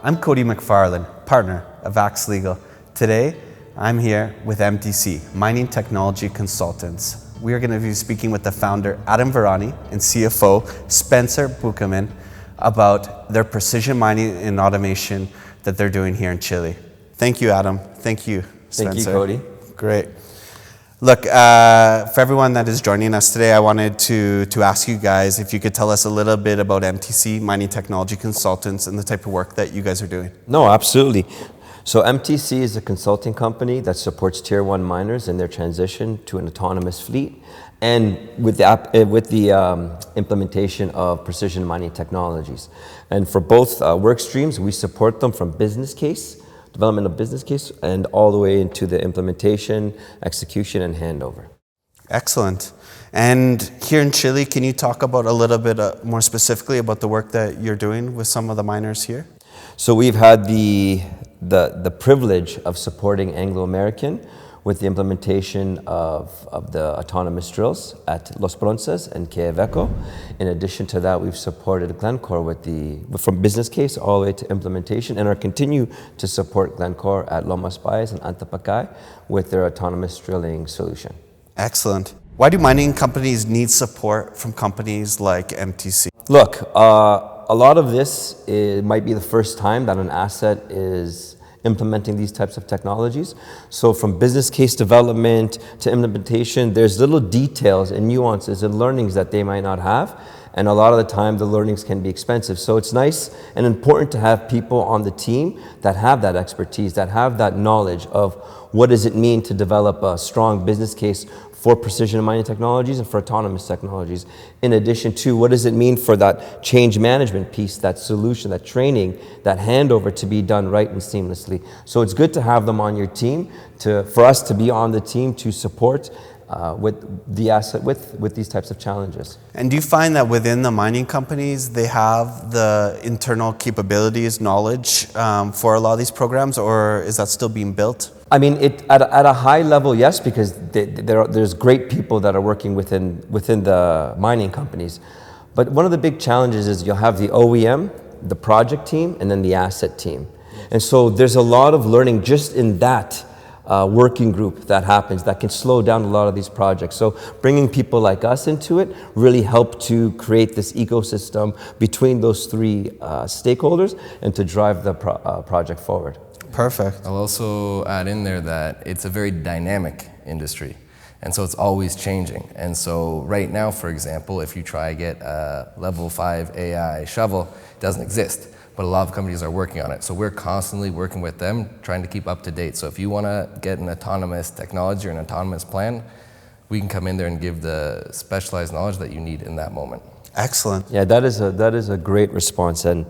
I'm Cody McFarland, partner of Axe Legal. Today, I'm here with MTC, Mining Technology Consultants. We are going to be speaking with the founder, Adam Virani, and CFO, Spencer Buchanan, about their precision mining and automation that they're doing here in Chile. Thank you, Adam. Thank you, Spencer. Thank you, Cody. Great. Look, for everyone that is joining us today, I wanted to ask you guys if you could tell us a little bit about MTC, Mining Technology Consultants, and the type of work that you guys are doing. No, absolutely. So MTC is a consulting company that supports Tier 1 miners in their transition to an autonomous fleet and with the implementation of precision mining technologies. And for both work streams, we support them from business case, development of business case, and all the way into the implementation, execution, and handover. Excellent. And here in Chile, can you talk about a little bit more specifically about the work that you're doing with some of the miners here? So we've had the privilege of supporting Anglo American with the implementation of the autonomous drills at Los Bronces and Quellaveco. In addition to that, we've supported Glencore from business case all the way to implementation, and are continue to support Glencore at Lomas Bayas and Antapacay with their autonomous drilling solution. Excellent. Why do mining companies need support from companies like MTC? Look, a lot of this might be the first time that an asset is implementing these types of technologies. So from business case development to implementation, there's little details and nuances and learnings that they might not have. And a lot of the time, the learnings can be expensive. So it's nice and important to have people on the team that have that expertise, that have that knowledge of what does it mean to develop a strong business case for precision mining technologies and for autonomous technologies. In addition to what does it mean for that change management piece, that solution, that training, that handover to be done right and seamlessly. So it's good to have them on your team, for us to be on the team to support with the asset, with these types of challenges. And do you find that within the mining companies, they have the internal capabilities, knowledge for a lot of these programs, or is that still being built? I mean, at a high level, yes, because there's great people that are working within the mining companies. But one of the big challenges is you'll have the OEM, the project team, and then the asset team. And so there's a lot of learning just in that working group that happens that can slow down a lot of these projects. So bringing people like us into it really help to create this ecosystem between those three stakeholders and to drive the project forward. Perfect. I'll also add in there that it's a very dynamic industry, and so it's always changing. And so right now, for example, if you try to get a level 5 AI shovel, it doesn't exist, but a lot of companies are working on it. So we're constantly working with them, trying to keep up to date. So if you want to get an autonomous technology or an autonomous plan, we can come in there and give the specialized knowledge that you need in that moment. Excellent. Yeah, that is a great response. And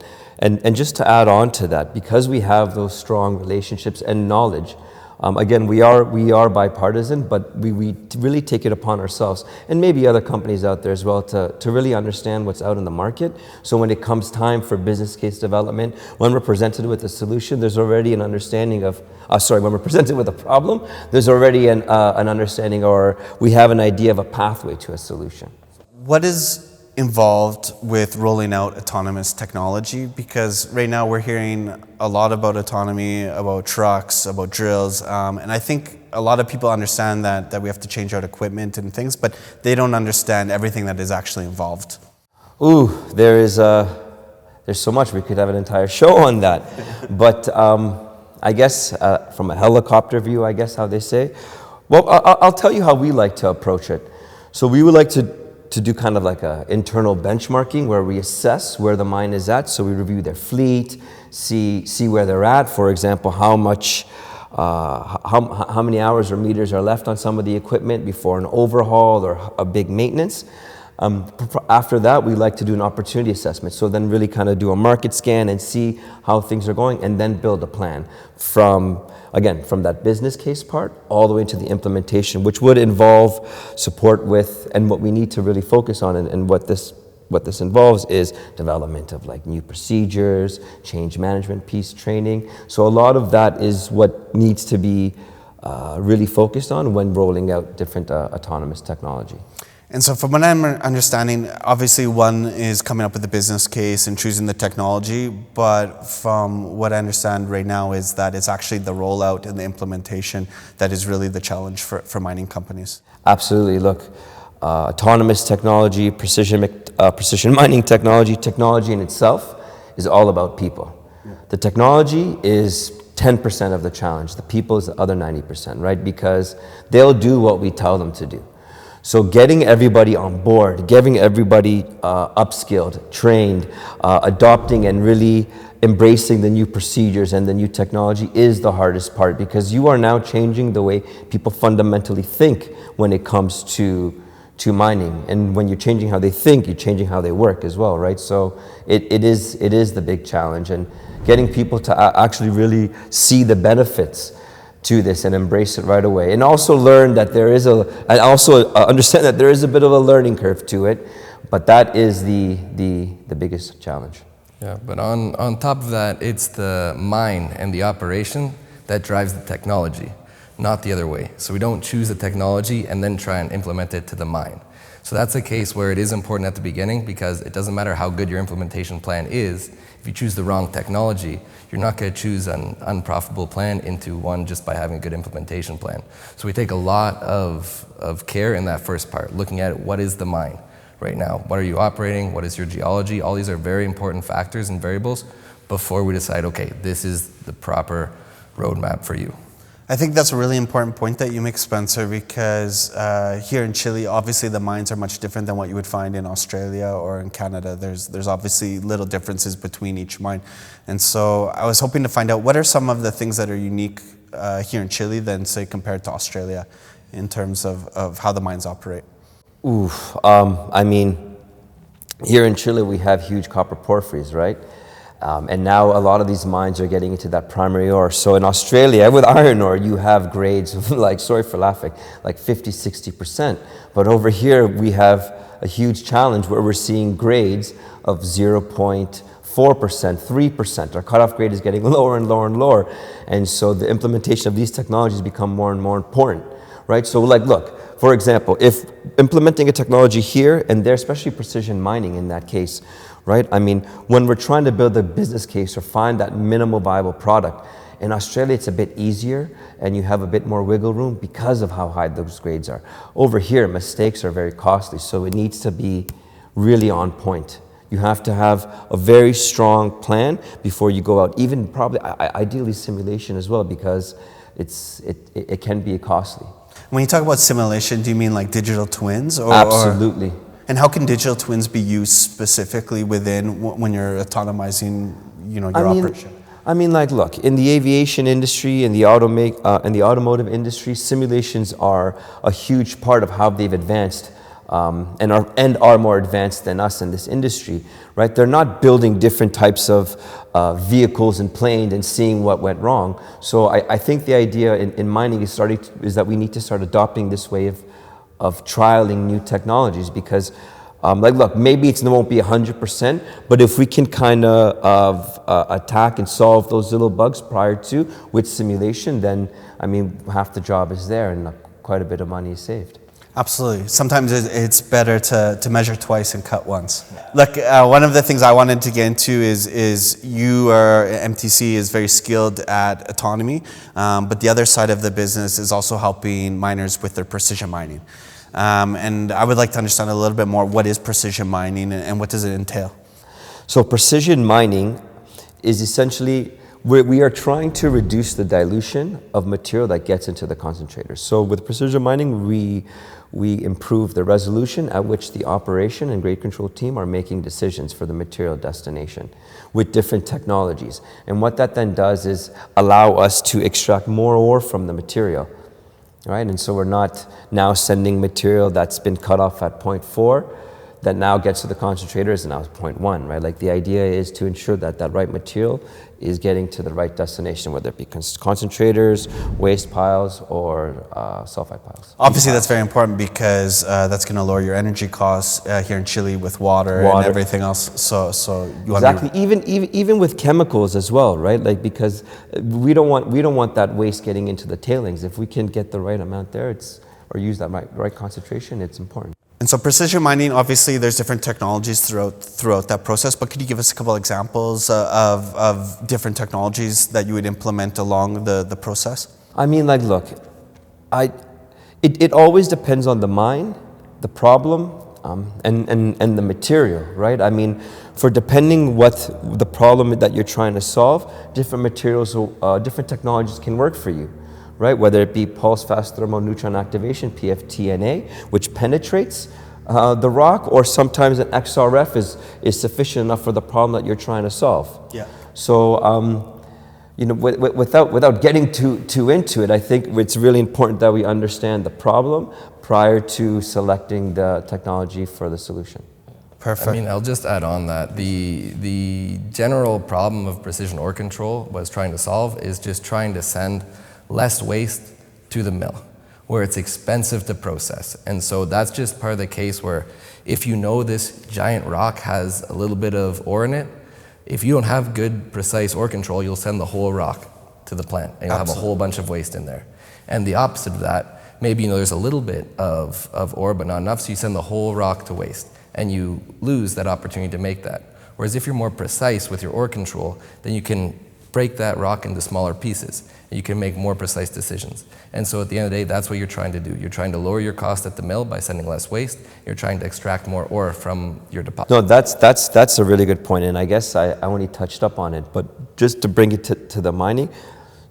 just to add on to that, because we have those strong relationships and knowledge, again, we are bipartisan, but we really take it upon ourselves, and maybe other companies out there as well, to really understand what's out in the market. So when it comes time for business case development, when we're presented with a solution, there's already an understanding of, when we're presented with a problem, there's already an understanding, or we have an idea of a pathway to a solution. What is involved with rolling out autonomous technology? Because right now we're hearing a lot about autonomy, about trucks, about drills, and I think a lot of people understand that we have to change out equipment and things, but they don't understand everything that is actually involved. Ooh, there's so much. We could have an entire show on that. But I guess from a helicopter view, I guess how they say, well, I'll tell you how we like to approach it. So we would like to do kind of like a internal benchmarking where we assess where the mine is at. So we review their fleet, see where they're at. For example, how many hours or meters are left on some of the equipment before an overhaul or a big maintenance. After that, we like to do an opportunity assessment. So then really kind of do a market scan and see how things are going, and then build a plan from that business case part all the way to the implementation, which would involve support with, and what we need to really focus on, and what this involves is development of like new procedures, change management piece, training. So a lot of that is what needs to be really focused on when rolling out different autonomous technology. And so from what I'm understanding, obviously one is coming up with the business case and choosing the technology, but from what I understand right now is that it's actually the rollout and the implementation that is really the challenge for mining companies. Absolutely. Look, autonomous technology, precision mining technology in itself is all about people. Yeah. The technology is 10% of the challenge. The people is the other 90%, right? Because they'll do what we tell them to do. So getting everybody on board, getting everybody upskilled, trained, adopting and really embracing the new procedures and the new technology is the hardest part, because you are now changing the way people fundamentally think when it comes to mining. And when you're changing how they think, you're changing how they work as well, right? So it is the big challenge, and getting people to actually really see the benefits to this and embrace it right away, and also learn that understand that there is a bit of a learning curve to it, but that is the biggest challenge. Yeah, but on top of that, it's the mine and the operation that drives the technology, not the other way. So we don't choose the technology and then try and implement it to the mine. So that's a case where it is important at the beginning, because it doesn't matter how good your implementation plan is. If you choose the wrong technology, you're not going to choose an unprofitable plan into one just by having a good implementation plan. So we take a lot of care in that first part, looking at what is the mine right now? What are you operating? What is your geology? All these are very important factors and variables before we decide, okay, this is the proper roadmap for you. I think that's a really important point that you make, Spencer, because here in Chile, obviously the mines are much different than what you would find in Australia or in Canada. There's obviously little differences between each mine. And so I was hoping to find out, what are some of the things that are unique here in Chile than, say, compared to Australia in terms of how the mines operate? I mean, here in Chile we have huge copper porphyries, right? And now a lot of these mines are getting into that primary ore. So in Australia, with iron ore, you have grades of like, sorry for laughing, like 50, 60%. But over here, we have a huge challenge where we're seeing grades of 0.4%, 3%. Our cutoff grade is getting lower and lower and lower. And so the implementation of these technologies become more and more important, right? So like, look, for example, if implementing a technology here and there, especially precision mining in that case, right? I mean, when we're trying to build a business case or find that minimal viable product, in Australia it's a bit easier and you have a bit more wiggle room because of how high those grades are. Over here, mistakes are very costly, so it needs to be really on point. You have to have a very strong plan before you go out, even probably ideally simulation as well, because it can be costly. When you talk about simulation, do you mean like digital twins? Absolutely. And how can digital twins be used specifically within when you're autonomizing, your operation? I mean, like, look, in the aviation industry, in the automotive industry, simulations are a huge part of how they've advanced and are more advanced than us in this industry, right? They're not building different types of vehicles and planes and seeing what went wrong. So I think the idea in mining is that we need to start adopting this way of trialing new technologies, because look, maybe it won't be 100%, but if we can kind of attack and solve those little bugs prior to with simulation, then I mean, half the job is there and quite a bit of money is saved. Absolutely. Sometimes it's better to measure twice and cut once. Look, one of the things I wanted to get into is MTC is very skilled at autonomy, but the other side of the business is also helping miners with their precision mining. And I would like to understand a little bit more, what is precision mining and what does it entail? So precision mining is essentially, we are trying to reduce the dilution of material that gets into the concentrators. So with precision mining, we improve the resolution at which the operation and grade control team are making decisions for the material destination with different technologies. And what that then does is allow us to extract more ore from the material, right? And so we're not now sending material that's been cut off at 0.4 that now gets to the concentrators and now it's 0.1, right? Like, the idea is to ensure that that right material is getting to the right destination, whether it be concentrators, waste piles, or sulfide piles. Obviously, that's very important because that's going to lower your energy costs here in Chile with water and everything else. So you exactly, even with chemicals as well, right? Like, because we don't want that waste getting into the tailings. If we can get the right amount there, or use that right concentration, it's important. And so precision mining, obviously there's different technologies throughout that process, but could you give us a couple examples of different technologies that you would implement along the process? I mean, like, look, it always depends on the mine, the problem, and the material, right? I mean, for depending what the problem that you're trying to solve, different materials, different technologies can work for you, right? Whether it be pulse fast thermal neutron activation, PFTNA, which penetrates the rock, or sometimes an XRF is sufficient enough for the problem that you're trying to solve. Yeah. So, you know, without getting too into it, I think it's really important that we understand the problem prior to selecting the technology for the solution. Perfect. I mean, I'll just add on that the general problem of precision ore control was trying to solve is just trying to send less waste to the mill, where it's expensive to process. And so that's just part of the case where if you know this giant rock has a little bit of ore in it, if you don't have good, precise ore control, you'll send the whole rock to the plant, and you'll have a whole bunch of waste in there. And the opposite of that, maybe there's a little bit of ore, but not enough, so you send the whole rock to waste, and you lose that opportunity to make that. Whereas if you're more precise with your ore control, then you can break that rock into smaller pieces, and you can make more precise decisions. And so at the end of the day, that's what you're trying to do. You're trying to lower your cost at the mill by sending less waste. You're trying to extract more ore from your deposit. No, that's a really good point, and I guess I only touched up on it, but just to bring it to the mining,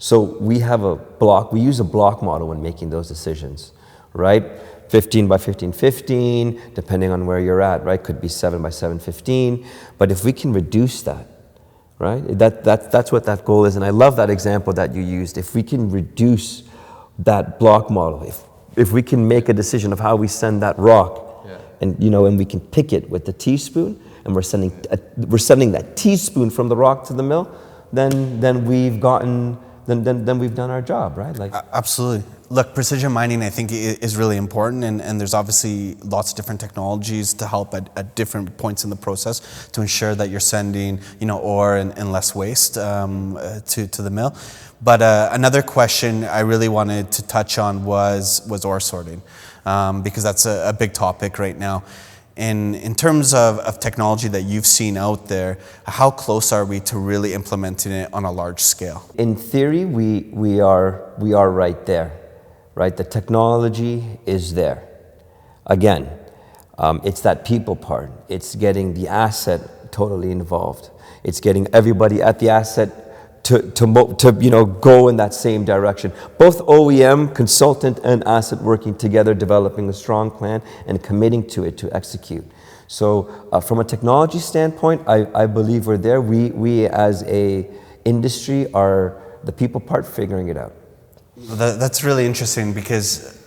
so we use a block model when making those decisions, right? 15 by 15, 15, depending on where you're at, right? Could be 7 by 7, 15, but if we can reduce that, right? That's what that goal is, and I love that example that you used. If we can reduce that block model, if we can make a decision of how we send that rock, and we can pick it with the teaspoon, and we're sending that teaspoon from the rock to the mill, then we've done our job, right? Like absolutely. Look, precision mining, I think, is really important, and there's obviously lots of different technologies to help at different points in the process to ensure that you're sending, ore and less waste to the mill. But another question I really wanted to touch on was ore sorting, because that's a big topic right now. In terms of technology that you've seen out there, how close are we to really implementing it on a large scale? in theory, we are right there. Right, the technology is there. Again, it's that people part. It's getting the asset totally involved. It's getting everybody at the asset to go in that same direction. Both OEM, consultant, and asset working together, developing a strong plan and committing to it to execute. So, from a technology standpoint, I believe we're there. We as a industry are the people part figuring it out. That's really interesting, because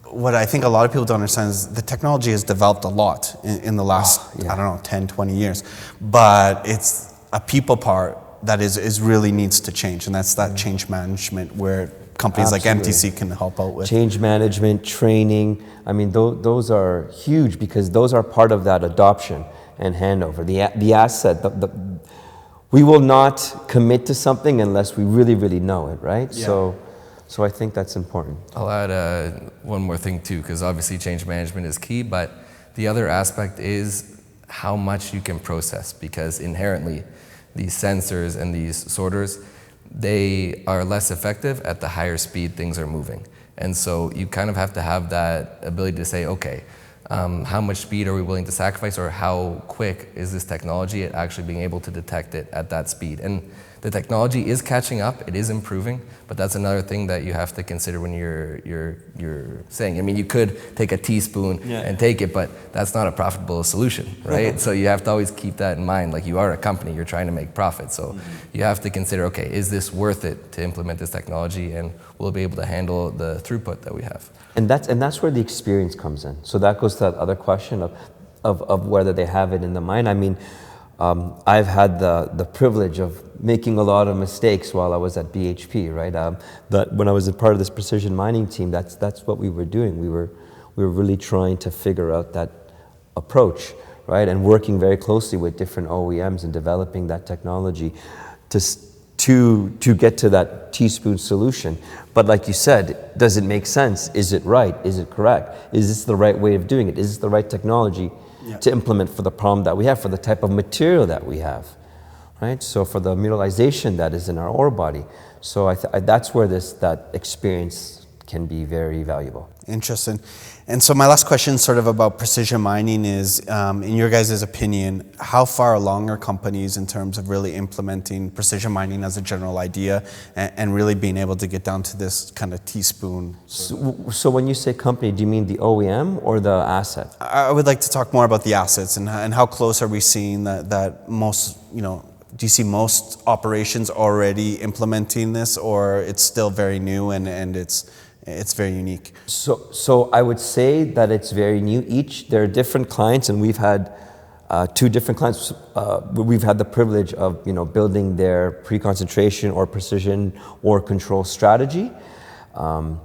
what I think a lot of people don't understand is the technology has developed a lot in the last, 10, 20 years. But it's a people part that is really needs to change, and that's that change management where companies like MTC can help out with. Change management, training, I mean, those are huge, because those are part of that adoption and handover. The asset, we will not commit to something unless we really, really know it, right? Yeah. So I think that's important. I'll add one more thing too, because obviously change management is key, but the other aspect is how much you can process, because inherently these sensors and these sorters, they are less effective at the higher speed things are moving. And so you kind of have to have that ability to say, okay, how much speed are we willing to sacrifice, or how quick is this technology at actually being able to detect it at that speed? And the technology is catching up, it is improving, but that's another thing that you have to consider when you're saying. I mean, you could take a teaspoon and take it, but that's not a profitable solution, right? So you have to always keep that in mind. Like, you are a company, you're trying to make profit. So you have to consider, okay, is this worth it to implement this technology, and will it be able to handle the throughput that we have? And that's where the experience comes in. So that goes to that other question of whether they have it in the mind. I mean, I've had the privilege of making a lot of mistakes while I was at BHP, right? That when I was a part of this precision mining team, that's what we were doing. We were really trying to figure out that approach, right? And working very closely with different OEMs and developing that technology to get to that teaspoon solution. But like you said, does it make sense? Is it right? Is it correct? Is this the right way of doing it? Is this the right technology to implement for the problem that we have, for the type of material that we have, right? So for the mineralization that is in our ore body. So that's where that experience can be very valuable. Interesting. And so my last question sort of about precision mining is, in your guys' opinion, how far along are companies in terms of really implementing precision mining as a general idea and really being able to get down to this kind of teaspoon? So when you say company, do you mean the OEM or the asset? I would like to talk more about the assets and how close are we seeing that most, do you see most operations already implementing this, or it's still very new and it's very unique? So I would say that it's very new. There are different clients, and we've had 2 different clients. We've had the privilege of building their pre-concentration or precision or control strategy. And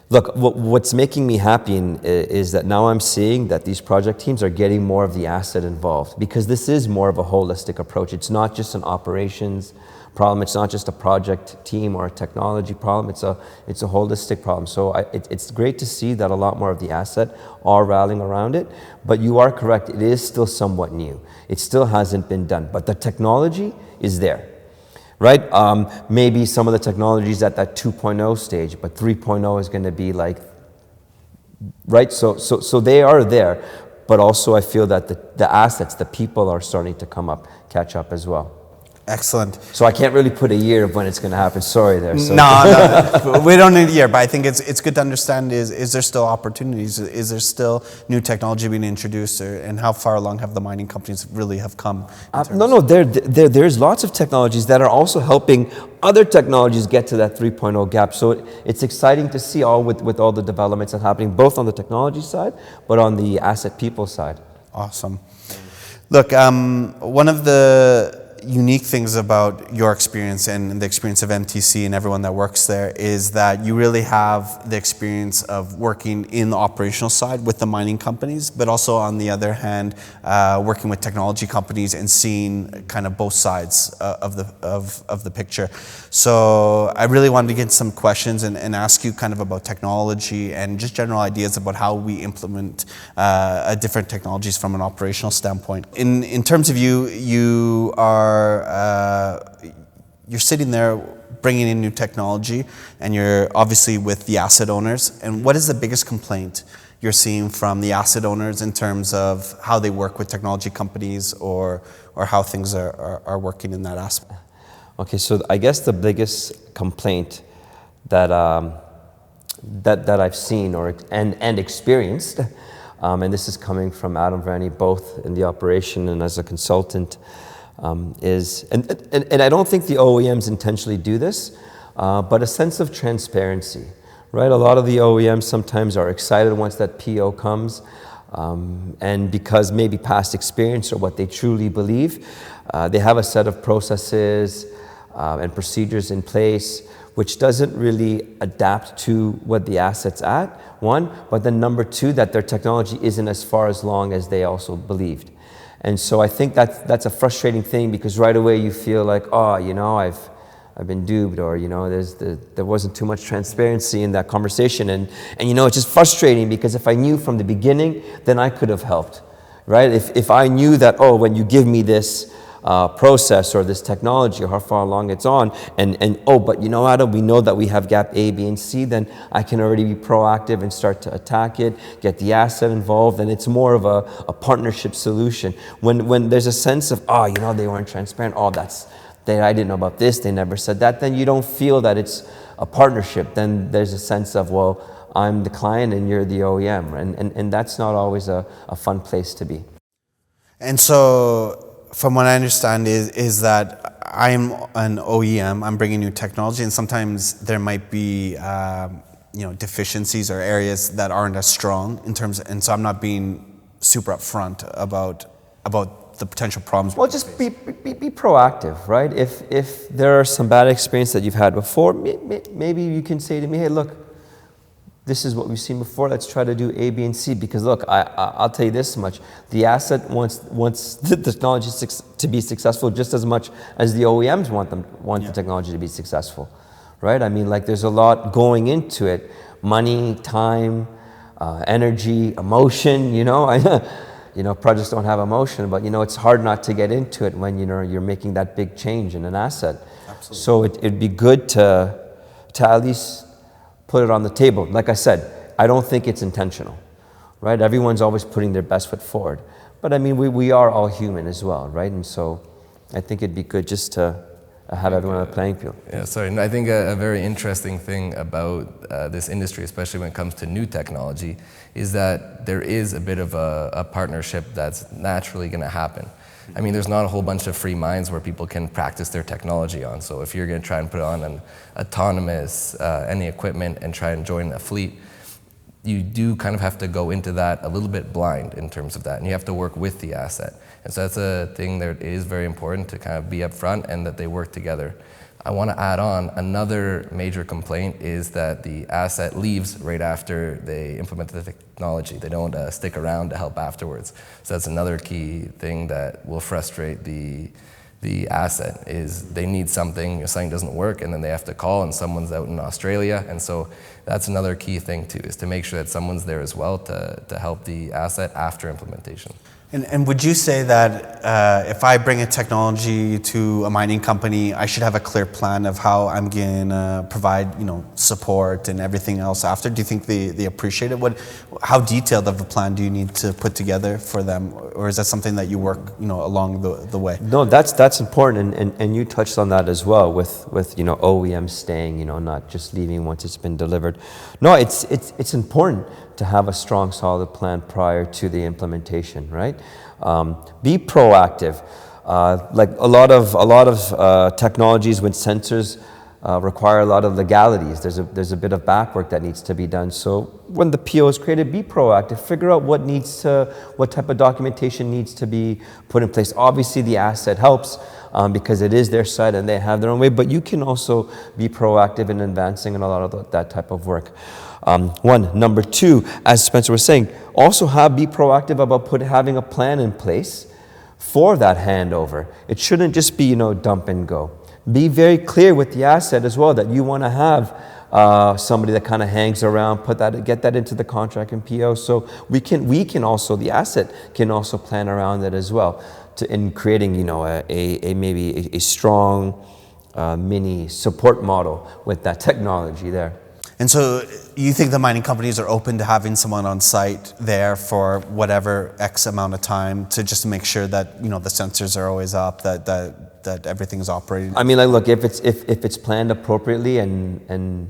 look, what's making me happy is that now I'm seeing that these project teams are getting more of the asset involved, because this is more of a holistic approach. It's not just an operations problem. It's not just a project team or a technology problem. It's a holistic problem. So it's great to see that a lot more of the asset are rallying around it. But you are correct. It is still somewhat new. It still hasn't been done. But the technology is there, right? Maybe some of the technologies at that 2.0 stage, but 3.0 is going to be like, right? So they are there. But also I feel that the assets, the people are starting to catch up as well. Excellent. So I can't really put a year of when it's going to happen. Sorry there. So. No, we don't need a year, but I think it's good to understand is there still opportunities? Is there still new technology being introduced, and how far along have the mining companies really have come? No, there's lots of technologies that are also helping other technologies get to that 3.0 gap. So it's exciting to see with all the developments that are happening, both on the technology side, but on the asset people side. Awesome. Look, one of the unique things about your experience and the experience of MTC and everyone that works there is that you really have the experience of working in the operational side with the mining companies, but also on the other hand, working with technology companies and seeing kind of both sides of the picture. So I really wanted to get some questions and ask you kind of about technology and just general ideas about how we implement different technologies from an operational standpoint. In terms of you are you're sitting there bringing in new technology, and you're obviously with the asset owners. And what is the biggest complaint you're seeing from the asset owners in terms of how they work with technology companies or how things are working in that aspect? Okay, so I guess the biggest complaint that I've seen and experienced, and this is coming from Adam Virani, both in the operation and as a consultant, is, and I don't think the OEMs intentionally do this, but a sense of transparency, right? A lot of the OEMs sometimes are excited once that PO comes, and because maybe past experience or what they truly believe, they have a set of processes and procedures in place which doesn't really adapt to what the asset's at, one, but then number two, that their technology isn't as far as long as they also believed. And so I think that's a frustrating thing, because right away you feel like, oh, I've been duped, or there wasn't too much transparency in that conversation, and it's just frustrating, because if I knew from the beginning, then I could have helped, right? If I knew that, oh, when you give me this process or this technology, or how far along it's on, and oh, but Adam, we know that we have gap A, B, and C, then I can already be proactive and start to attack it, get the asset involved, and it's more of a partnership solution. When there's a sense of, they weren't transparent, I didn't know about this, they never said that, then you don't feel that it's a partnership. Then there's a sense of, well, I'm the client and you're the OEM, and that's not always a fun place to be. And so, from what I understand is that I'm an OEM, I'm bringing new technology, and sometimes there might be deficiencies or areas that aren't as strong in terms and so I'm not being super upfront about the potential problems. Well, just be proactive, right? If there are some bad experience that you've had before, maybe you can say to me, hey, look, this is what we've seen before. Let's try to do A, B, and C. Because look, I'll tell you this much: the asset wants the technology to be successful just as much as the OEMs want the technology to be successful, right? I mean, like there's a lot going into it: money, time, energy, emotion. You know, projects don't have emotion, but it's hard not to get into it when you're making that big change in an asset. Absolutely. So it'd be good to at least put it on the table. Like I said, I don't think it's intentional, right? Everyone's always putting their best foot forward. But I mean, we are all human as well, right? And so I think it'd be good just to have everyone on the playing field. Yeah, sorry. And I think a very interesting thing about this industry, especially when it comes to new technology, is that there is a bit of a partnership that's naturally going to happen. I mean, there's not a whole bunch of free minds where people can practice their technology on. So if you're going to try and put on an autonomous, any equipment and try and join a fleet, you do kind of have to go into that a little bit blind in terms of that. And you have to work with the asset. And so that's a thing that is very important to kind of be upfront and that they work together. I want to add on another major complaint is that the asset leaves right after they implement the technology. They don't stick around to help afterwards. So that's another key thing that will frustrate the asset is they need something doesn't work, and then they have to call and someone's out in Australia. And so that's another key thing too, is to make sure that someone's there as well to help the asset after implementation. And would you say that if I bring a technology to a mining company, I should have a clear plan of how I'm going to provide, support and everything else after? Do you think they appreciate it? How detailed of a plan do you need to put together for them, or is that something that you work, along the way? No, that's important, and you touched on that as well with OEM staying, not just leaving once it's been delivered. No, it's important to have a strong, solid plan prior to the implementation, right? Be proactive. Like a lot of technologies with sensors require a lot of legalities. There's a bit of back work that needs to be done. So when the PO is created, be proactive. Figure out what type of documentation needs to be put in place. Obviously, the asset helps because it is their site and they have their own way. But you can also be proactive in advancing in a lot of that type of work. Number two, as Spencer was saying, also be proactive about having a plan in place for that handover. It shouldn't just be dump and go. Be very clear with the asset as well that you want to have somebody that kind of hangs around, get that into the contract and PO. So we can also, the asset can also plan around it as well in creating maybe a strong mini support model with that technology there. And so you think the mining companies are open to having someone on site there for whatever X amount of time to just make sure that the sensors are always up, that everything is operating? I mean, like, look, if it's planned appropriately and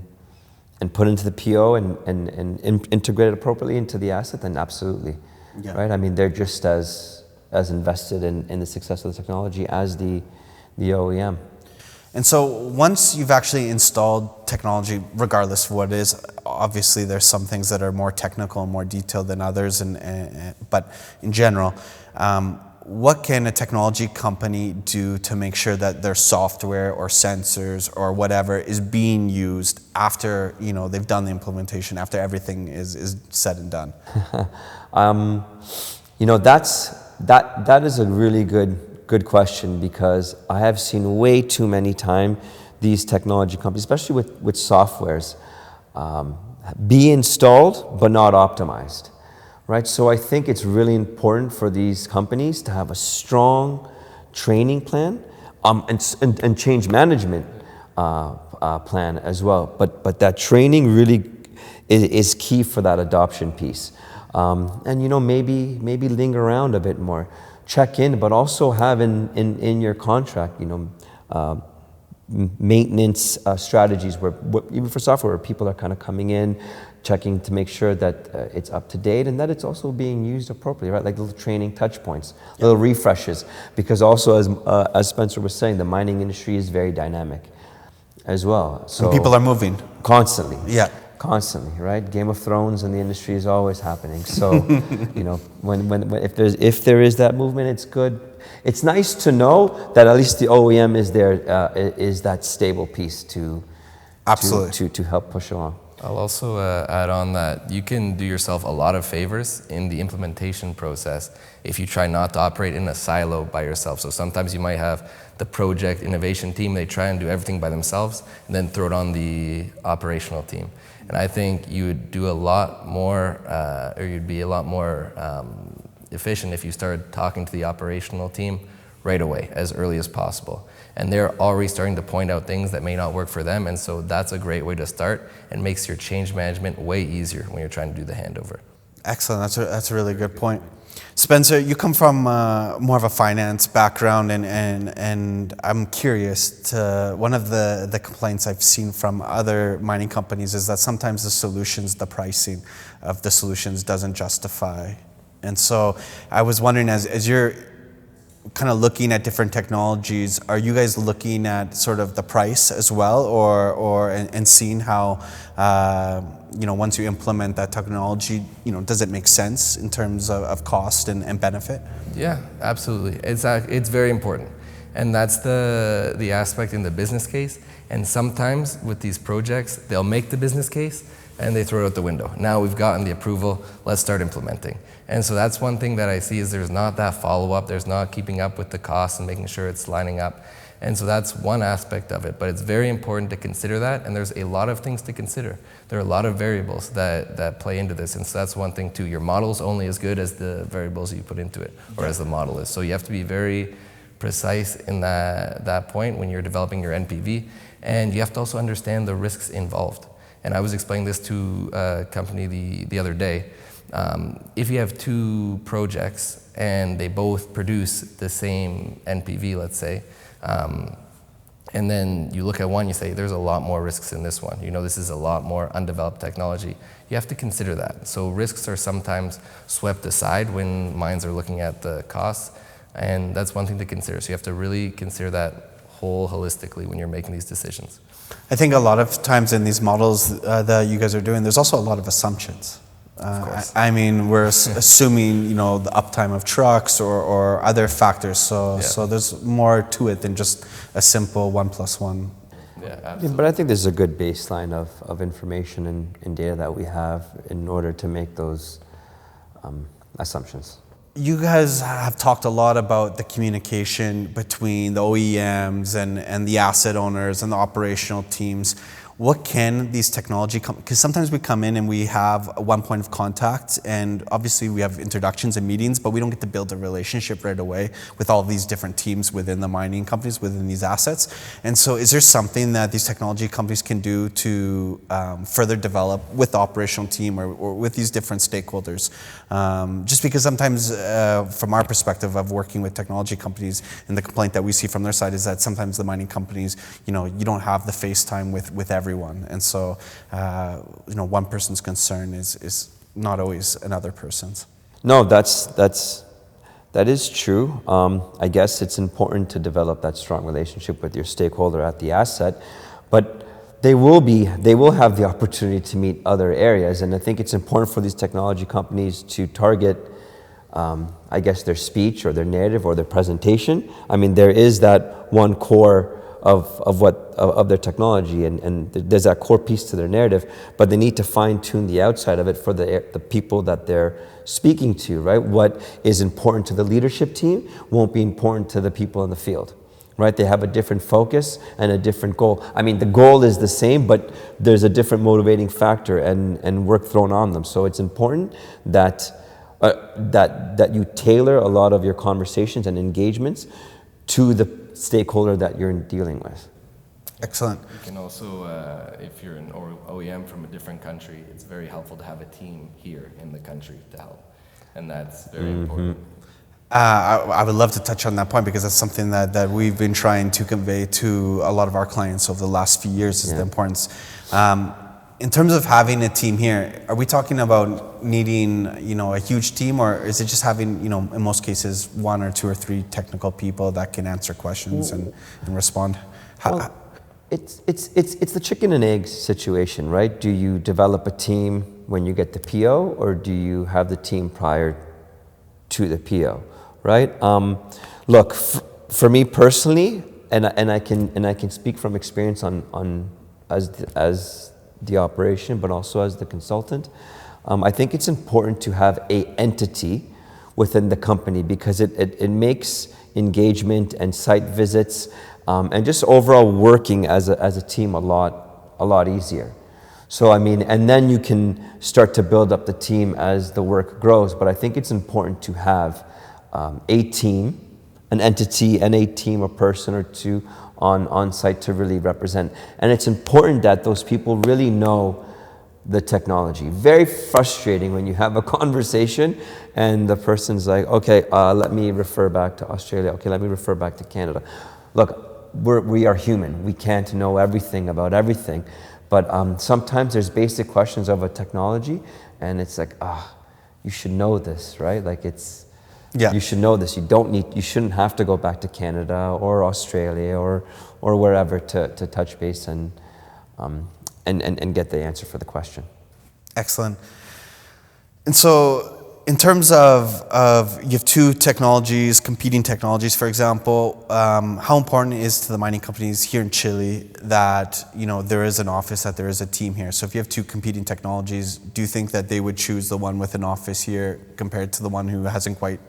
put into the PO and integrated appropriately into the asset, then absolutely, right? I mean, they're just as invested in the success of the technology as the OEM. And so once you've actually installed technology, regardless of what it is, obviously there's some things that are more technical and more detailed than others, but in general, what can a technology company do to make sure that their software or sensors or whatever is being used after they've done the implementation, after everything is said and done? That is a really good question, because I have seen way too many times these technology companies, especially with softwares, be installed but not optimized, right? So I think it's really important for these companies to have a strong training plan and change management plan as well. But that training really is key for that adoption piece. And maybe linger around a bit more. Check in, but also have in your contract, maintenance strategies where even for software, where people are kind of coming in, checking to make sure that it's up to date and that it's also being used appropriately, right? Like little training touch points, little refreshes, because also as Spencer was saying, the mining industry is very dynamic as well. So and people are moving constantly. Yeah. Constantly, right? Game of Thrones in the industry is always happening. So, when if there is that movement, it's good. It's nice to know that at least the OEM is there, is that stable piece to absolutely to help push along. I'll also add on that you can do yourself a lot of favors in the implementation process if you try not to operate in a silo by yourself. So sometimes you might have the project innovation team, they try and do everything by themselves and then throw it on the operational team. And I think you would do a lot more, or you'd be a lot more efficient if you started talking to the operational team right away, as early as possible. And they're already starting to point out things that may not work for them, and so that's a great way to start and makes your change management way easier when you're trying to do the handover. Excellent. That's a really good point. Spencer, you come from more of a finance background, and I'm curious. One of the complaints I've seen from other mining companies is that sometimes the pricing of the solutions doesn't justify. And so I was wondering, as you're kind of looking at different technologies, are you guys looking at sort of the price as well, or seeing how once you implement that technology, does it make sense in terms of cost and benefit? Yeah, absolutely. It's very important, and that's the aspect in the business case. And sometimes with these projects, they'll make the business case and they throw it out the window. Now we've gotten the approval, let's start implementing. And so that's one thing that I see is there's not that follow-up, there's not keeping up with the costs and making sure it's lining up. And so that's one aspect of it, but it's very important to consider that, and there's a lot of things to consider. There are a lot of variables that play into this, and so that's one thing too. Your model's only as good as the variables you put into it, or as the model is. So you have to be very precise in that point when you're developing your NPV, and you have to also understand the risks involved. And I was explaining this to a company the other day. If you have two projects and they both produce the same NPV, let's say, and then you look at one, you say, there's a lot more risks in this one. This is a lot more undeveloped technology. You have to consider that. So risks are sometimes swept aside when mines are looking at the costs, and that's one thing to consider. So you have to really consider that whole holistically when you're making these decisions. I think a lot of times in these models that you guys are doing, there's also a lot of assumptions. I mean, we're assuming, the uptime of trucks or other factors. So there's more to it than just a simple 1 + 1. Yeah, absolutely. But I think there's a good baseline of information and data that we have in order to make those assumptions. You guys have talked a lot about the communication between the OEMs and the asset owners and the operational teams. What can these technology because sometimes we come in and we have one point of contact, and obviously we have introductions and meetings, but we don't get to build a relationship right away with all these different teams within the mining companies, within these assets. And so is there something that these technology companies can do to further develop with the operational team or with these different stakeholders? Just because sometimes from our perspective of working with technology companies, and the complaint that we see from their side is that sometimes the mining companies, you don't have the face time with everyone. And so, one person's concern is not always another person's. No, that is true. I guess it's important to develop that strong relationship with your stakeholder at the asset, but they will have the opportunity to meet other areas. And I think it's important for these technology companies to target, I guess, their speech or their narrative or their presentation. I mean, there is that one core of their technology, and there's that core piece to their narrative, but they need to fine-tune the outside of it for the people that they're speaking to, right? What is important to the leadership team won't be important to the people in the field, right? They have a different focus and a different goal. I mean, the goal is the same, but there's a different motivating factor and work thrown on them. So it's important that you tailor a lot of your conversations and engagements to the stakeholder that you're dealing with. Excellent. You can also, if you're an OEM from a different country, it's very helpful to have a team here in the country to help, and that's very important. I would love to touch on that point because that's something that we've been trying to convey to a lot of our clients over the last few years is the importance. In terms of having a team here, are we talking about needing, a huge team, or is it just having, in most cases, 1 or 2 or 3 technical people that can answer questions and respond? It's the chicken and egg situation, right? Do you develop a team when you get the PO, or do you have the team prior to the PO, right? Look, for me personally, and I can speak from experience on as the operation, but also as the consultant. I think it's important to have a entity within the company because it makes engagement and site visits and just overall working as a team a lot easier. So I mean, and then you can start to build up the team as the work grows. But I think it's important to have a team, an entity, and a team, a person or two on site to really represent. And it's important that those people really know the technology. Very frustrating when you have a conversation and the person's like, okay, let me refer back to Australia. Okay, let me refer back to Canada. Look, we are human. We can't know everything about everything. But sometimes there's basic questions of a technology and it's like, you should know this, right? Like you should know this. You shouldn't have to go back to Canada or Australia or wherever to touch base and get the answer for the question. Excellent. And so in terms of you have two technologies, competing technologies, for example, how important it is to the mining companies here in Chile that, there is an office, that there is a team here? So if you have two competing technologies, do you think that they would choose the one with an office here compared to the one who hasn't quite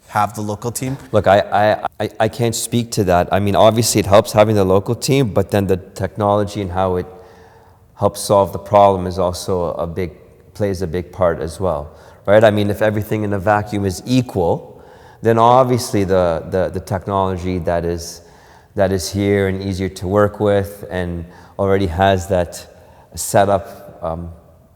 have the local team? Look, I can't speak to that. I mean, obviously it helps having the local team, but then the technology and how it helps solve the problem is also plays a big part as well, right? I mean, if everything in a vacuum is equal, then obviously the technology that is here and easier to work with and already has that setup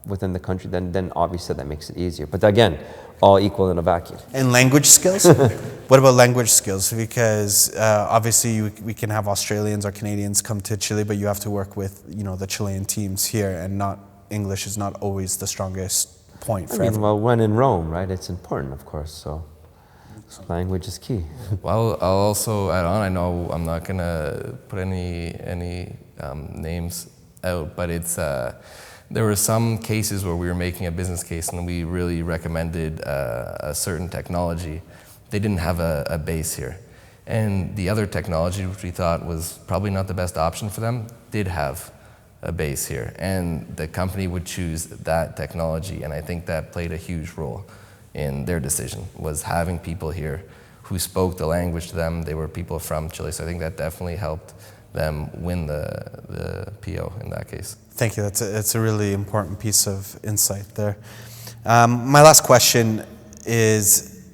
within the country, then obviously that makes it easier. But again, all equal in a vacuum. And language skills? What about language skills? Because obviously we can have Australians or Canadians come to Chile, but you have to work with the Chilean teams here, and English is not always the strongest point for everyone. Well, when in Rome, right? It's important, of course. So language is key. Well, I'll also add on. I know I'm not gonna put any names out, but it's. There were some cases where we were making a business case and we really recommended a certain technology. They didn't have a base here. And the other technology, which we thought was probably not the best option for them, did have a base here. And the company would choose that technology. And I think that played a huge role in their decision, was having people here who spoke the language to them. They were people from Chile. So I think that definitely helped them win the PO in that case. Thank you. That's a really important piece of insight there. My last question is,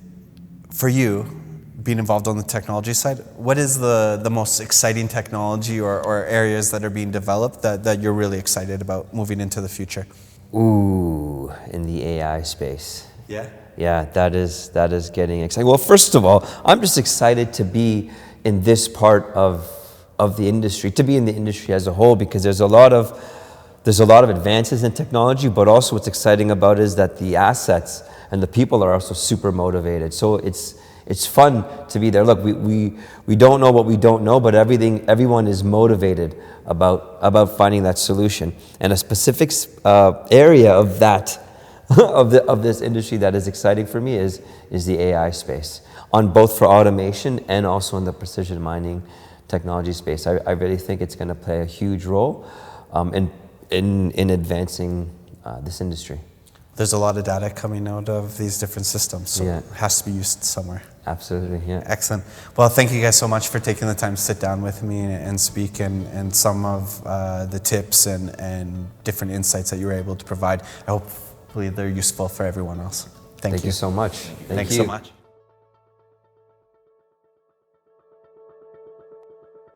for you, being involved on the technology side, what is the most exciting technology or areas that are being developed that you're really excited about moving into the future? Ooh, in the AI space. Yeah? Yeah, that is getting exciting. Well, first of all, I'm just excited to be in this part of the industry, to be in the industry as a whole, because there's a lot of advances in technology, but also what's exciting about it is that the assets and the people are also super motivated. So it's fun to be there. Look, we don't know what we don't know, but everyone is motivated about finding that solution. And a specific area of that of this industry that is exciting for me is the AI space, on both for automation and also in the precision mining technology space. I really think it's going to play a huge role in advancing this industry. There's a lot of data coming out of these different systems, so it has to be used somewhere. Absolutely, yeah. Excellent. Well, thank you guys so much for taking the time to sit down with me and speak, and some of the tips and different insights that you were able to provide. Hopefully they're useful for everyone else. Thank you so much. Thanks so much.